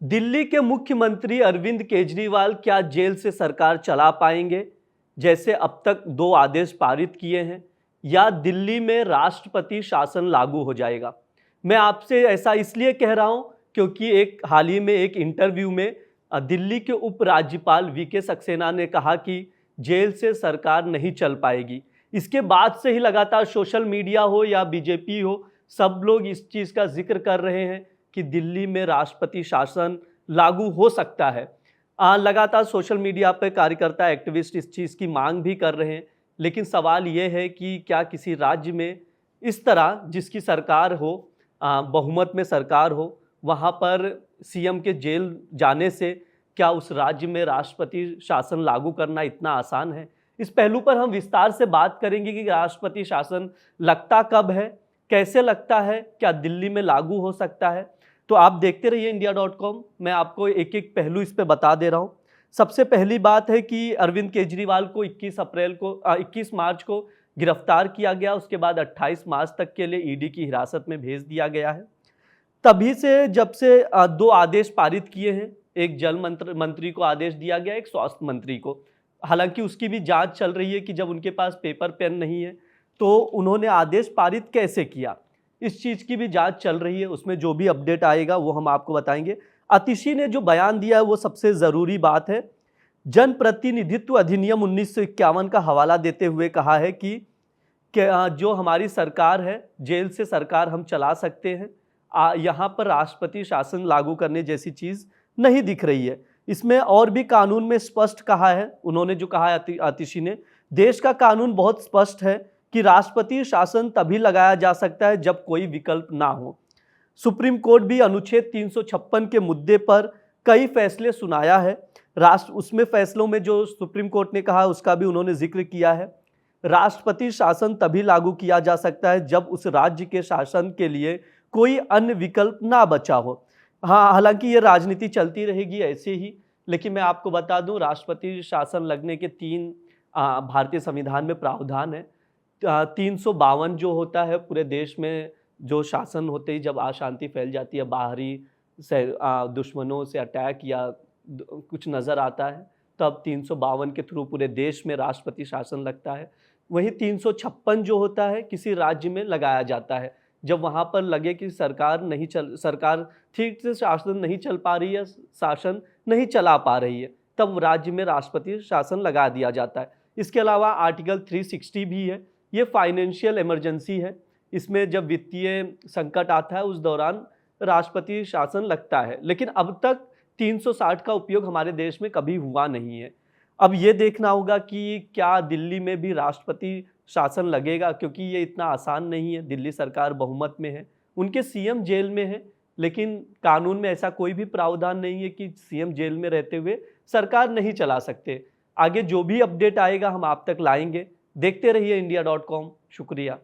दिल्ली के मुख्यमंत्री अरविंद केजरीवाल क्या जेल से सरकार चला पाएंगे, जैसे अब तक 2 आदेश पारित किए हैं, या दिल्ली में राष्ट्रपति शासन लागू हो जाएगा? मैं आपसे ऐसा इसलिए कह रहा हूं क्योंकि हाल ही में एक इंटरव्यू में दिल्ली के उपराज्यपाल वीके सक्सेना ने कहा कि जेल से सरकार नहीं चल पाएगी। इसके बाद से ही लगातार सोशल मीडिया हो या बीजेपी हो, सब लोग इस चीज़ का जिक्र कर रहे हैं कि दिल्ली में राष्ट्रपति शासन लागू हो सकता है। लगातार सोशल मीडिया पर कार्यकर्ता एक्टिविस्ट इस चीज़ की मांग भी कर रहे हैं, लेकिन सवाल ये है कि क्या किसी राज्य में इस तरह जिसकी सरकार हो, बहुमत में सरकार हो, वहाँ पर सीएम के जेल जाने से क्या उस राज्य में राष्ट्रपति शासन लागू करना इतना आसान है? इस पहलू पर हम विस्तार से बात करेंगे कि राष्ट्रपति शासन लगता कब है, कैसे लगता है, क्या दिल्ली में लागू हो सकता है। तो आप देखते रहिए India.com। मैं आपको एक एक पहलू इस पे बता दे रहा हूँ। सबसे पहली बात है कि अरविंद केजरीवाल को 21 मार्च को गिरफ्तार किया गया। उसके बाद 28 मार्च तक के लिए ईडी की हिरासत में भेज दिया गया है। तभी से जब से 2 आदेश पारित किए हैं, एक जल मंत्री को आदेश दिया गया, एक स्वास्थ्य मंत्री को। हालांकि उसकी भी जांच चल रही है कि जब उनके पास पेपर पेन नहीं है तो उन्होंने आदेश पारित कैसे किया, इस चीज़ की भी जांच चल रही है। उसमें जो भी अपडेट आएगा वो हम आपको बताएंगे। आतिशी ने जो बयान दिया है वो सबसे ज़रूरी बात है। जनप्रतिनिधित्व अधिनियम 1951 का हवाला देते हुए कहा है कि जो हमारी सरकार है, जेल से सरकार हम चला सकते हैं। यहाँ पर राष्ट्रपति शासन लागू करने जैसी चीज़ नहीं दिख रही है। इसमें और भी कानून में स्पष्ट कहा है, उन्होंने जो कहा है आतिशी ने, देश का कानून बहुत स्पष्ट है कि राष्ट्रपति शासन तभी लगाया जा सकता है जब कोई विकल्प ना हो। सुप्रीम कोर्ट भी अनुच्छेद 356 के मुद्दे पर कई फैसले सुनाया है। उसमें फैसलों में जो सुप्रीम कोर्ट ने कहा उसका भी उन्होंने जिक्र किया है। राष्ट्रपति शासन तभी लागू किया जा सकता है जब उस राज्य के शासन के लिए कोई अन्य विकल्प ना बचा हो। हाँ, हालांकि ये राजनीति चलती रहेगी ऐसे ही, लेकिन मैं आपको बता दूं राष्ट्रपति शासन लगने के 3 भारतीय संविधान में प्रावधान है। 352 जो होता है पूरे देश में, जो शासन होते ही जब अशांति फैल जाती है, बाहरी से दुश्मनों से अटैक या कुछ नज़र आता है, तब 352 के थ्रू पूरे देश में राष्ट्रपति शासन लगता है। वहीं 356 जो होता है किसी राज्य में लगाया जाता है, जब वहाँ पर लगे कि सरकार ठीक से शासन नहीं चल पा रही है, शासन नहीं चला पा रही है, तब राज्य में राष्ट्रपति शासन लगा दिया जाता है। इसके अलावा आर्टिकल 360 भी है, ये फाइनेंशियल इमरजेंसी है। इसमें जब वित्तीय संकट आता है उस दौरान राष्ट्रपति शासन लगता है, लेकिन अब तक 360 का उपयोग हमारे देश में कभी हुआ नहीं है। अब ये देखना होगा कि क्या दिल्ली में भी राष्ट्रपति शासन लगेगा, क्योंकि ये इतना आसान नहीं है। दिल्ली सरकार बहुमत में है, उनके सीएम जेल में है, लेकिन कानून में ऐसा कोई भी प्रावधान नहीं है कि सीएम जेल में रहते हुए सरकार नहीं चला सकते। आगे जो भी अपडेट आएगा हम आप तक लाएंगे। देखते रहिए India.com। शुक्रिया।